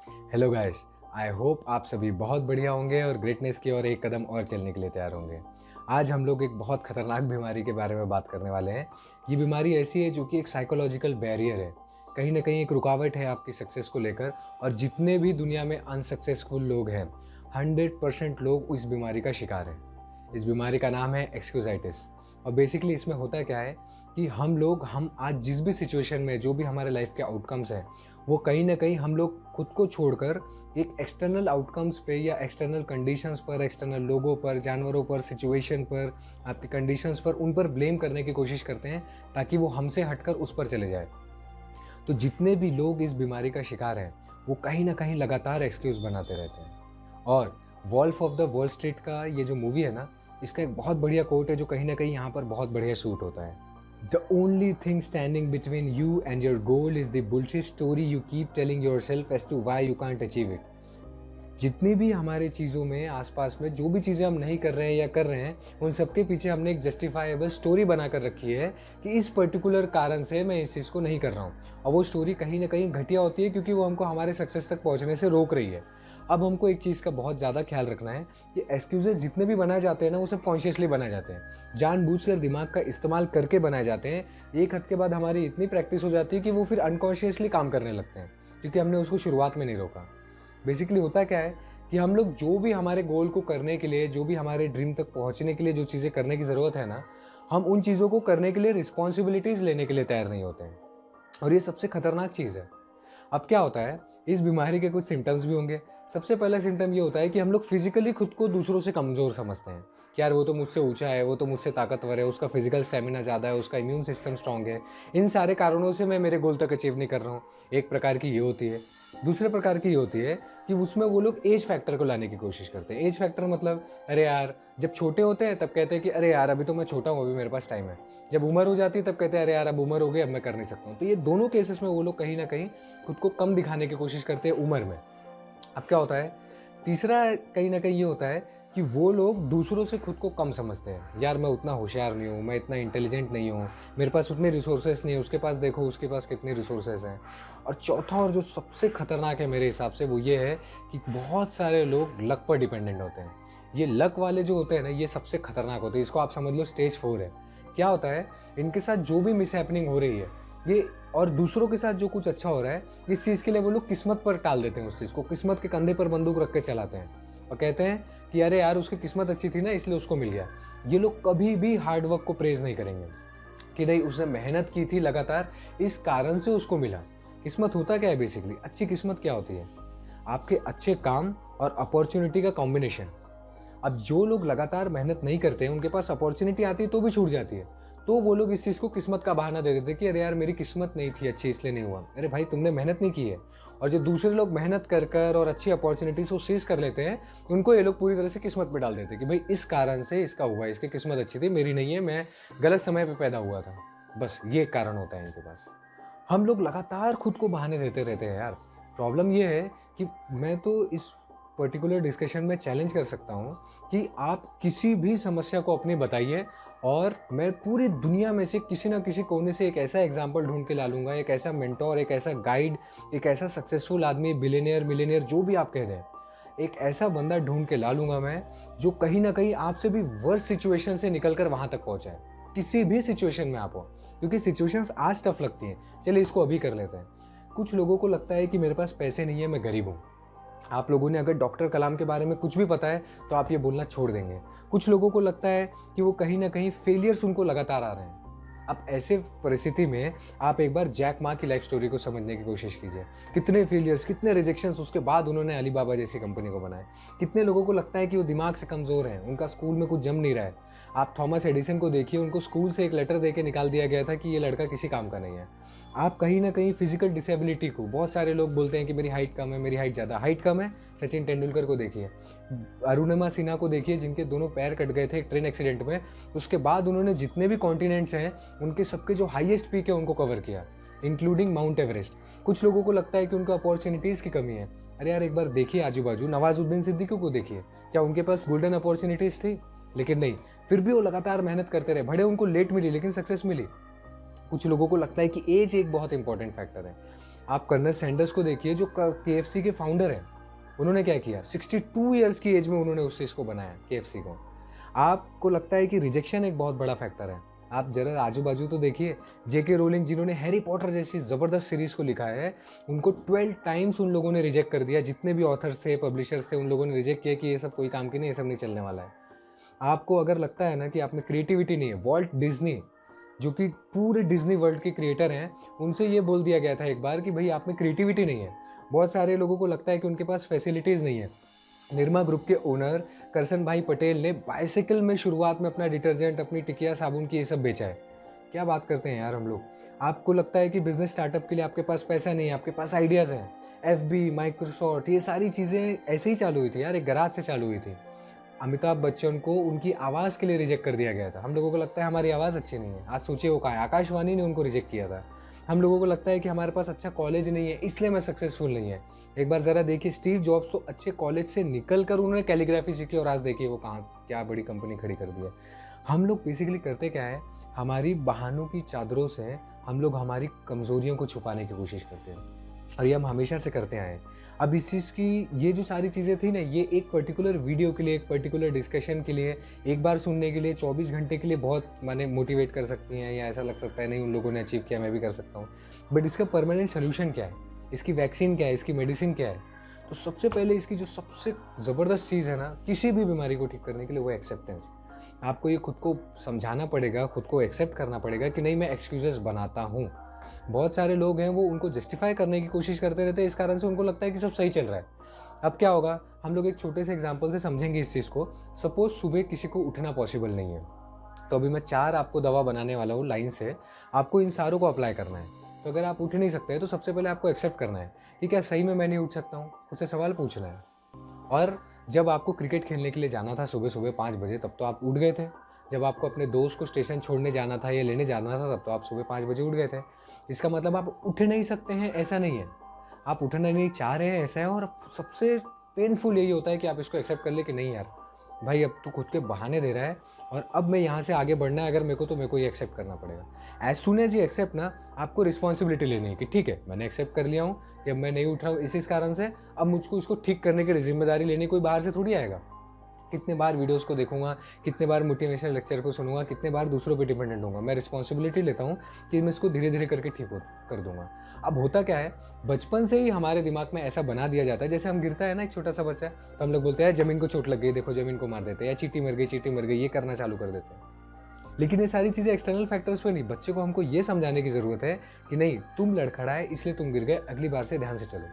Hello guys, I hope आप सभी बहुत बढ़िया होंगे और ग्रेटनेस की ओर एक कदम और चलने के लिए तैयार होंगे। आज हम लोग एक बहुत खतरनाक बीमारी के बारे में बात करने वाले हैं। ये बीमारी ऐसी है जो कि एक साइकोलॉजिकल बैरियर है, कहीं ना कहीं एक रुकावट है आपकी सक्सेस को लेकर। और जितने भी दुनिया में अनसक्सेसफुल लोग हैं, 100% लोग इस बीमारी का शिकार हैं। इस बीमारी का नाम है एक्सक्यूजाइटिस। और बेसिकली इसमें होता क्या है कि हम आज जिस भी सिचुएशन में जो भी हमारे लाइफ के आउटकम्स हैं, वो कहीं ना कहीं हम लोग खुद को छोड़कर एक एक्सटर्नल आउटकम्स पे या एक्सटर्नल कंडीशंस पर, एक्सटर्नल लोगों पर, जानवरों पर, सिचुएशन पर, आपकी कंडीशंस पर, उन पर ब्लेम करने की कोशिश करते हैं ताकि वो हमसे हटकर उस पर चले जाए। तो जितने भी लोग इस बीमारी का शिकार हैं, वो कहीं ना कहीं लगातार एक्सक्यूज बनाते रहते हैं। और Wolf of the Wall Street का ये जो मूवी है ना, इसका एक बहुत बढ़िया कोट है जो कहीं ना कहीं यहाँ पर बहुत बढ़िया सूट होता है। The only thing standing between you and your goal is the bullshit story you keep telling yourself as to why you can't achieve it. जितनी भी हमारे चीज़ों में आसपास में जो भी चीज़ें हम नहीं कर रहे हैं या कर रहे हैं, उन सबके पीछे हमने एक जस्टिफाइबल स्टोरी बना कर रखी है कि इस पर्टिकुलर कारण से मैं इस चीज़ को नहीं कर रहा हूँ। और वो स्टोरी कहीं ना कहीं घटिया होती है क्योंकि वो हमको हमारे सक्सेस तक पहुँचने से रोक रही है। अब हमको एक चीज़ का बहुत ज़्यादा ख्याल रखना है कि एक्सक्यूजेस जितने भी बनाए जाते हैं ना, वो सब कॉन्शियसली बनाए जाते हैं, जानबूझकर दिमाग का इस्तेमाल करके बनाए जाते हैं। एक हद के बाद हमारी इतनी प्रैक्टिस हो जाती है कि वो फिर अनकॉन्शियसली काम करने लगते हैं क्योंकि हमने उसको शुरुआत में नहीं रोका। बेसिकली होता क्या है कि हम लोग जो भी हमारे गोल को करने के लिए, जो भी हमारे ड्रीम तक पहुंचने के लिए जो चीज़ें करने की ज़रूरत है ना, हम उन चीज़ों को करने के लिए रिस्पॉन्सिबिलिटीज़ लेने के लिए तैयार नहीं होते हैं। और ये सबसे खतरनाक चीज़ है। अब क्या होता है, इस बीमारी के कुछ सिम्टम्स भी होंगे। सबसे पहला सिम्टम ये होता है कि हम लोग फिजिकली खुद को दूसरों से कमज़ोर समझते हैं कि यार वो तो मुझसे ऊंचा है, वो तो मुझसे ताकतवर है, उसका फिजिकल स्टेमिना ज़्यादा है, उसका इम्यून सिस्टम स्ट्रांग है, इन सारे कारणों से मैं मेरे गोल तक अचीव नहीं कर रहा हूँ। एक प्रकार की ये होती है। दूसरे प्रकार की ये होती है कि उसमें वो लोग एज फैक्टर को लाने की कोशिश करते हैं। एज फैक्टर मतलब, अरे यार जब छोटे होते हैं तब कहते हैं कि अरे यार अभी तो मैं छोटा हूँ, अभी मेरे पास टाइम है। जब उम्र हो जाती है तब कहते हैं अरे यार अब उम्र हो गई, अब मैं कर नहीं सकता हूँ। तो ये दोनों केसेस में वो लोग कहीं ना कहीं खुद को कम दिखाने की कोशिश करते हैं उम्र में। अब क्या होता है, तीसरा कहीं ना कहीं ये होता है कि वो लोग दूसरों से खुद को कम समझते हैं। यार मैं उतना होशियार नहीं हूँ, मैं इतना इंटेलिजेंट नहीं हूँ, मेरे पास उतने रिसोर्सेस नहीं है, उसके पास देखो उसके पास कितने रिसोर्सेस हैं। और चौथा और जो सबसे खतरनाक है मेरे हिसाब से, वो ये है कि बहुत सारे लोग लक पर डिपेंडेंट होते हैं। ये लक वाले जो होते हैं ना, ये सबसे खतरनाक होते हैं। इसको आप समझ लो स्टेज 4 है। क्या होता है, इनके साथ जो भी मिस हैपनिंग हो रही है ये, और दूसरों के साथ जो कुछ अच्छा हो रहा है, इस चीज़ के लिए वो लोग किस्मत पर टाल देते हैं। उस चीज़ को किस्मत के कंधे पर बंदूक रख के चलाते हैं और कहते हैं कि अरे यार उसकी किस्मत अच्छी थी ना, इसलिए उसको मिल गया। ये लोग कभी भी हार्डवर्क को प्रेज नहीं करेंगे कि नहीं उसने मेहनत की थी लगातार, इस कारण से उसको मिला। किस्मत होता क्या है बेसिकली, अच्छी किस्मत क्या होती है, आपके अच्छे काम और अपॉर्चुनिटी का कॉम्बिनेशन। अब जो लोग लगातार मेहनत नहीं करते हैं, उनके पास अपॉर्चुनिटी आती है तो भी छूट जाती है, तो वो लोग इस चीज़ को किस्मत का बहाना दे देते हैं कि अरे यार मेरी किस्मत नहीं थी अच्छी इसलिए नहीं हुआ। अरे भाई तुमने मेहनत नहीं की है। और जो दूसरे लोग मेहनत कर कर और अच्छी अपॉर्चुनिटीज को सीज कर लेते हैं, उनको ये लोग पूरी तरह से किस्मत पे डाल देते हैं कि भाई इस कारण से इसका हुआ, इसकी किस्मत अच्छी थी, मेरी नहीं है, मैं गलत समय पर पैदा हुआ था। बस ये कारण होता है इनके पास। हम लोग लगातार खुद को बहाने देते रहते हैं यार। प्रॉब्लम ये है कि मैं तो इस पर्टिकुलर डिस्कशन में चैलेंज कर सकता हूँ कि आप किसी भी समस्या को अपनी बताइए और मैं पूरी दुनिया में से किसी ना किसी कोने से एक ऐसा एग्जाम्पल ढूंढ के ला लूँगा, एक ऐसा मेंटोर, एक ऐसा गाइड, एक ऐसा सक्सेसफुल आदमी, बिलियनियर, मिलियनियर, जो भी आप कह दें, एक ऐसा बंदा ढूंढ के ला लूँगा मैं जो कहीं ना कहीं आपसे भी वर्स्ट सिचुएशन से निकल कर वहाँ तक पहुँचा है। किसी भी सिचुएशन में आप हो, क्योंकि सिचुएशंस आज टफ लगती हैं। चलिए इसको अभी कर लेते हैं। कुछ लोगों को लगता है कि मेरे पास पैसे नहीं है, मैं गरीब हूँ। आप लोगों ने अगर डॉक्टर कलाम के बारे में कुछ भी पता है तो आप ये बोलना छोड़ देंगे। कुछ लोगों को लगता है कि वो कहीं ना कहीं फेलियर्स उनको लगातार आ रहे हैं। अब ऐसे परिस्थिति में आप एक बार जैक मा की लाइफ स्टोरी को समझने की कोशिश कीजिए। कितने फेलियर्स, कितने रिजेक्शंस, उसके बाद उन्होंने अलीबाबा जैसी कंपनी को बनाया। कितने लोगों को लगता है कि वो दिमाग से कमज़ोर हैं, उनका स्कूल में कुछ जम नहीं रहा है। आप थॉमस एडिसन को देखिए, उनको स्कूल से एक लेटर दे के निकाल दिया गया था कि ये लड़का किसी काम का नहीं है। आप कहीं ना कहीं फिजिकल डिसेबिलिटी को, बहुत सारे लोग बोलते हैं कि मेरी हाइट कम है, मेरी हाइट ज़्यादा, हाइट कम है। सचिन तेंदुलकर को देखिए, अरुणिमा सिन्हा को देखिए, जिनके दोनों पैर कट गए थे एक ट्रेन एक्सीडेंट में। उसके बाद उन्होंने जितने भी कॉन्टिनेंट्स हैं उनके सबके जो हाईएस्ट पीक है उनको कवर किया, इंक्लूडिंग माउंट एवरेस्ट। कुछ लोगों को लगता है कि उनको अपॉर्चुनिटीज़ की कमी है। अरे यार एक बार देखिए आजू बाजू, नवाजुद्दीन सिद्दीकी को देखिए, क्या उनके पास गोल्डन अपॉर्चुनिटीज़ थी? लेकिन नहीं, फिर भी वो लगातार मेहनत करते रहे। भले उनको लेट मिली लेकिन सक्सेस मिली। कुछ लोगों को लगता है कि एज एक बहुत इंपॉर्टेंट फैक्टर है। आप कर्नल सैंडर्स को देखिए जो KFC के फाउंडर हैं, उन्होंने क्या किया, 62 ईयर्स की एज में उन्होंने उस चीज़ को बनाया, KFC को। आपको लगता है कि रिजेक्शन एक बहुत बड़ा फैक्टर है? आप जरा आजू बाजू तो देखिए, JK रोलिंग जिन्होंने हैरी पॉटर जैसी ज़बरदस्त सीरीज़ को लिखा है, उनको 12 टाइम्स उन लोगों ने रिजेक्ट कर दिया। जितने भी ऑथर्स थे, पब्लिशर्स थे, उन लोगों ने रिजेक्ट किया कि ये सब कोई काम की नहीं, ये सब नहीं चलने वाला है। आपको अगर लगता है ना कि आप में क्रिएटिविटी नहीं है, वॉल्ट डिज्नी जो कि पूरे डिज्नी वर्ल्ड के क्रिएटर हैं, उनसे ये बोल दिया गया था एक बार कि भाई आप में क्रिएटिविटी नहीं है। बहुत सारे लोगों को लगता है कि उनके पास फैसिलिटीज़ नहीं है। निरमा ग्रुप के ओनर करसन भाई पटेल ने बाइसिकल में शुरुआत में अपना डिटर्जेंट, अपनी टिकिया साबुन की ये सब बेचा है। क्या बात करते हैं यार हम लोग। आपको लगता है कि बिजनेस स्टार्टअप के लिए आपके पास पैसा नहीं है, आपके पास आइडियाज़ हैं। FB, माइक्रोसॉफ्ट, ये सारी चीज़ें ऐसे ही चालू हुई थी यार, एक गराज से चालू हुई थी। अमिताभ बच्चन को उनकी आवाज़ के लिए रिजेक्ट कर दिया गया था। हम लोगों को लगता है हमारी आवाज़ अच्छी नहीं है, आज सोचिए वो कहाँ है। आकाशवाणी ने उनको रिजेक्ट किया था। हम लोगों को लगता है कि हमारे पास अच्छा कॉलेज नहीं है, इसलिए मैं सक्सेसफुल नहीं है। एक बार ज़रा देखिए, स्टीव जॉब्स तो अच्छे कॉलेज से निकल कर उन्होंने कैलीग्राफी सीखी और आज देखिए वो कहाँ क्या बड़ी कंपनी खड़ी कर दी है। हम लोग बेसिकली करते क्या है, हमारी बहानों की चादरों से हम लोग हमारी कमज़ोरियों को छुपाने की कोशिश करते हैं, और ये हम हमेशा से करते आए हैं। अब इस चीज़ की ये जो सारी चीज़ें थी ना, ये एक पर्टिकुलर वीडियो के लिए, एक पर्टिकुलर डिस्कशन के लिए, एक बार सुनने के लिए, 24 घंटे के लिए बहुत माने मोटिवेट कर सकती हैं, या ऐसा लग सकता है नहीं उन लोगों ने अचीव किया, मैं भी कर सकता हूँ। बट इसका परमानेंट सोल्यूशन क्या है, इसकी वैक्सीन क्या है, इसकी मेडिसिन क्या है? तो सबसे पहले इसकी जो सबसे ज़बरदस्त चीज़ है ना किसी भी बीमारी को ठीक करने के लिए, वो एक्सेप्टेंस। आपको ये खुद को समझाना पड़ेगा, खुद को एक्सेप्ट करना पड़ेगा कि नहीं मैं एक्सक्यूजेस बनाता हूँ। बहुत सारे लोग हैं वो उनको जस्टिफाई करने की कोशिश करते रहते हैं, इस कारण से उनको लगता है कि सब सही चल रहा है। अब क्या होगा, हम लोग एक छोटे से एग्जांपल से समझेंगे इस चीज़ को। सपोज सुबह किसी को उठना पॉसिबल नहीं है, तो अभी मैं 4 आपको दवा बनाने वाला हूँ लाइन से, आपको इन सारों को अप्लाई करना है। तो अगर आप उठ नहीं सकते तो सबसे पहले आपको एक्सेप्ट करना है कि क्या सही में मैं नहीं उठ सकता हूँ, उससे सवाल पूछना है। और जब आपको क्रिकेट खेलने के लिए जाना था सुबह सुबह 5 बजे, तब तो आप उठ गए थे। जब आपको अपने दोस्त को स्टेशन छोड़ने जाना था या लेने जाना था, तब तो आप सुबह 5 बजे उठ गए थे। इसका मतलब आप उठ नहीं सकते हैं ऐसा नहीं है, आप उठना नहीं चाह रहे हैं ऐसा है। और सबसे पेनफुल यही होता है कि आप इसको एक्सेप्ट कर ले कि नहीं यार भाई, अब तू खुद के बहाने दे रहा है और अब मैं यहाँ से आगे बढ़ना है अगर मेरे को, तो मेरे को ये एक्सेप्ट करना पड़ेगा। एज सुन एज ये एक्सेप्ट ना, आपको रिस्पॉन्सिबिलिटी लेनी है कि ठीक है मैंने एक्सेप्ट कर लिया हूँ कि अब मैं नहीं उठ रहा हूँ इस कारण से, अब मुझको इसको ठीक करने की जिम्मेदारी लेनी। कोई बाहर से थोड़ी आएगा। कितने बार वीडियोस को देखूंगा, कितने बार मोटिवेशनल लेक्चर को सुनूंगा, कितने बार दूसरों पे डिपेंडेंट होऊंगा। मैं रिस्पॉन्सिबिलिटी लेता हूँ कि मैं इसको धीरे धीरे करके ठीक कर दूंगा। अब होता क्या है, बचपन से ही हमारे दिमाग में ऐसा बना दिया जाता है, जैसे हम गिरता है ना एक छोटा सा बच्चा, तो हम लोग बोलते हैं ज़मीन को चोट लग गई, देखो ज़मीन को मार देते हैं, या चींटी मर गई, ये करना चालू कर देते हैं। लेकिन ये सारी चीज़ें एक्सटर्नल फैक्टर्स पे नहीं, बच्चे को हमको ये समझाने की ज़रूरत है कि नहीं तुम लड़खड़ाए इसलिए तुम गिर गए, अगली बार से ध्यान से चलो।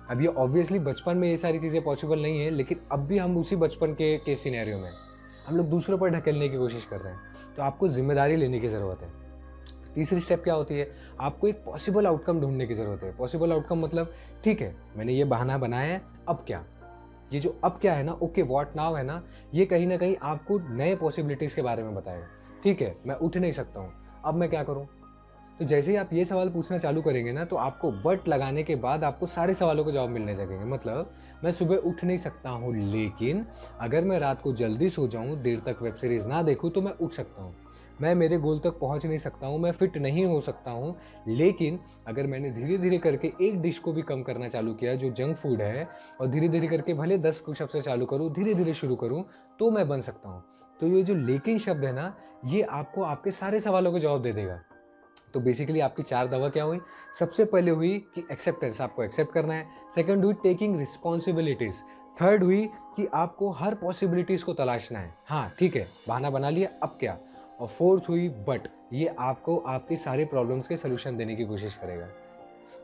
अब ये ऑब्वियसली बचपन में ये सारी चीज़ें पॉसिबल नहीं है, लेकिन अब भी हम उसी बचपन के सिनेरियो में हम लोग दूसरों पर ढकेलने की कोशिश कर रहे हैं। तो आपको जिम्मेदारी लेने की ज़रूरत है। तीसरी स्टेप क्या होती है, आपको एक पॉसिबल आउटकम ढूंढने की ज़रूरत है। पॉसिबल आउटकम मतलब ठीक है मैंने ये बहाना बनाया है, अब क्या? ये जो अब क्या है ना, ओके व्हाट नाउ है ना, ये कहीं ना कहीं आपको नए पॉसिबिलिटीज़ के बारे में बताएगा। ठीक है मैं उठ नहीं सकता हूँ, अब मैं क्या करूँ? तो जैसे ही आप ये सवाल पूछना चालू करेंगे ना, तो आपको बट लगाने के बाद आपको सारे सवालों के जवाब मिलने लगेंगे। मतलब मैं सुबह उठ नहीं सकता हूँ, लेकिन अगर मैं रात को जल्दी सो जाऊँ, देर तक वेब सीरीज़ ना देखूँ, तो मैं उठ सकता हूँ। मैं मेरे गोल तक पहुँच नहीं सकता हूँ, मैं फिट नहीं हो सकता हूँ, लेकिन अगर मैंने धीरे धीरे करके एक डिश को भी कम करना चालू किया जो जंक फूड है, और धीरे धीरे करके भले 10 पुशअप से चालू करूँ, धीरे धीरे शुरू करूँ, तो मैं बन सकता हूँ। तो ये जो लेकिन शब्द है ना, ये आपको आपके सारे सवालों के जवाब दे देगा। तो बेसिकली आपकी 4 दवा क्या हुई? सबसे पहले हुई कि एक्सेप्टेंस, आपको एक्सेप्ट करना है। सेकंड हुई टेकिंग रिस्पॉन्सिबिलिटीज़। थर्ड हुई कि आपको हर पॉसिबिलिटीज़ को तलाशना है। हाँ ठीक है बहाना बना लिया, अब क्या? और फोर्थ हुई बट, ये आपको आपकी सारे प्रॉब्लम्स के सोल्यूशन देने की कोशिश करेगा।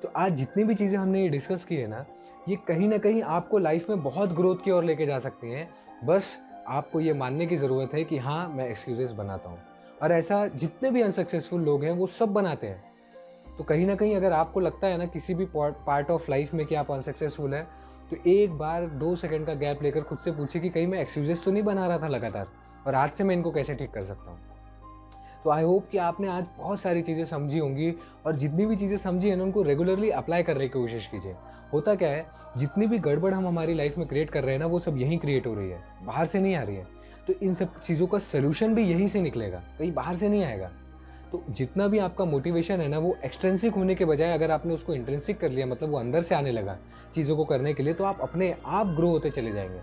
तो आज जितनी भी चीज़ें हमने ये डिस्कस की है ना, ये कहीं ना कहीं आपको लाइफ में बहुत ग्रोथ की ओर लेके जा सकती हैं। बस आपको ये मानने की ज़रूरत है कि हाँ मैं एक्सक्यूजेस बनाता हूँ, और ऐसा जितने भी अनसक्सेसफुल लोग हैं वो सब बनाते हैं। तो कहीं ना कहीं अगर आपको लगता है ना किसी भी पार्ट ऑफ लाइफ में कि आप अनसक्सेसफुल है, तो एक बार 2 सेकंड का गैप लेकर खुद से पूछिए कि कहीं मैं एक्सक्यूजेस तो नहीं बना रहा था लगातार, और आज से मैं इनको कैसे ठीक कर सकता हूँ। तो आई होप कि आपने आज बहुत सारी चीज़ें समझी होंगी, और जितनी भी चीज़ें समझी हैं ना उनको रेगुलरली अप्लाई करने की कोशिश कीजिए। होता क्या है, जितनी भी गड़बड़ हम हमारी लाइफ में क्रिएट कर रहे हैं ना, वो सब यहीं क्रिएट हो रही है, बाहर से नहीं आ रही है। तो इन सब चीज़ों का सलूशन भी यहीं से निकलेगा, कहीं बाहर से नहीं आएगा। तो जितना भी आपका मोटिवेशन है ना, वो एक्सट्रिंसिक होने के बजाय अगर आपने उसको इंट्रिंसिक कर लिया, मतलब वो अंदर से आने लगा चीज़ों को करने के लिए, तो आप अपने आप ग्रो होते चले जाएंगे।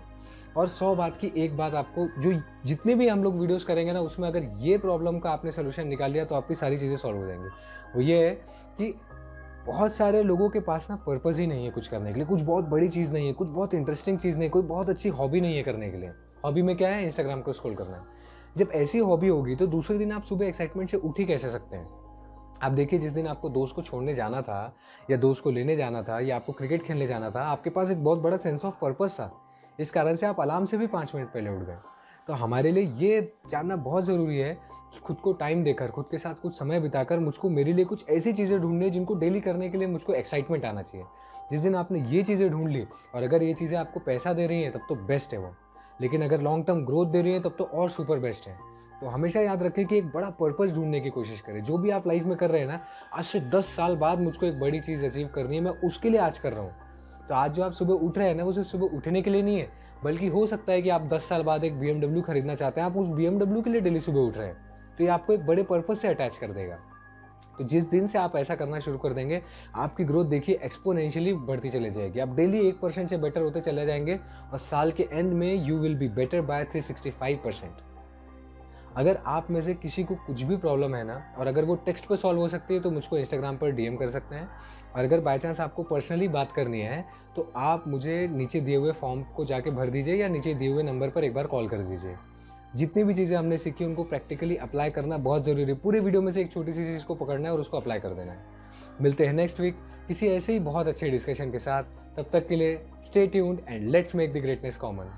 और 100 बात की एक बात आपको, जो जितने भी हम लोग वीडियोस करेंगे ना, उसमें अगर ये प्रॉब्लम का आपने सोल्यूशन निकाल लिया तो आपकी सारी चीज़ें सॉल्व हो जाएंगी। वो ये है कि बहुत सारे लोगों के पास ना पर्पज़ ही नहीं है कुछ करने के लिए, कुछ बहुत बड़ी चीज़ नहीं है, कुछ बहुत इंटरेस्टिंग चीज़ नहीं, कोई बहुत अच्छी हॉबी नहीं है करने के लिए। हॉबी में क्या है? इंस्टाग्राम को स्क्रॉल करना है। जब ऐसी हॉबी होगी तो दूसरे दिन आप सुबह एक्साइटमेंट से उठ ही कैसे सकते हैं? आप देखिए, जिस दिन आपको दोस्त को छोड़ने जाना था या दोस्त को लेने जाना था या आपको क्रिकेट खेलने जाना था, आपके पास एक बहुत बड़ा सेंस ऑफ पर्पस था। इस कारण से आप अलार्म से भी 5 मिनट पहले उठ गए। तो हमारे लिए ये जानना बहुत ज़रूरी है कि खुद को टाइम देकर, खुद के साथ कुछ समय बिताकर मुझको मेरे लिए कुछ ऐसी चीज़ें ढूँढनी है जिनको डेली करने के लिए मुझको एक्साइटमेंट आना चाहिए। जिस दिन आपने ये चीज़ें ढूँढ ली, और अगर ये चीज़ें आपको पैसा दे रही हैं तब तो बेस्ट है वो, लेकिन अगर लॉन्ग टर्म ग्रोथ दे रही हैं तब तो और सुपर बेस्ट है। तो हमेशा याद रखें कि एक बड़ा पर्पस ढूंढने की कोशिश करें। जो भी आप लाइफ में कर रहे हैं ना, आज से 10 साल बाद मुझको एक बड़ी चीज़ अचीव करनी है, मैं उसके लिए आज कर रहा हूँ। तो आज जो आप सुबह उठ रहे हैं ना, वो सिर्फ सुबह उठने के लिए नहीं है, बल्कि हो सकता है कि आप 10 साल बाद एक BMW खरीदना चाहते हैं, आप उस BMW के लिए डेली सुबह उठ रहे हैं। तो ये आपको एक बड़े पर्पस से अटैच कर देगा। तो जिस दिन से आप ऐसा करना शुरू कर देंगे, आपकी ग्रोथ देखिए एक्सपोनेंशियली बढ़ती चली जाएगी। आप डेली 1% से बेटर होते चले जाएंगे और साल के एंड में you will be better by 365%। अगर आप में से किसी को कुछ भी प्रॉब्लम है ना, और अगर वो टेक्स्ट पे सॉल्व हो सकती है, तो मुझको इंस्टाग्राम पर DM कर सकते हैं। और अगर बाय चांस आपको पर्सनली बात करनी है तो आप मुझे नीचे दिए हुए फॉर्म को जाके भर दीजिए या नीचे दिए हुए नंबर पर एक बार कॉल कर दीजिए। जितनी भी चीज़ें हमने सीखी उनको प्रैक्टिकली अप्लाई करना बहुत ज़रूरी है। पूरे वीडियो में से एक छोटी सी चीज़ को पकड़ना है और उसको अप्लाई कर देना है। मिलते हैं नेक्स्ट वीक किसी ऐसे ही बहुत अच्छे डिस्कशन के साथ। तब तक के लिए stay tuned and let's make the greatness common.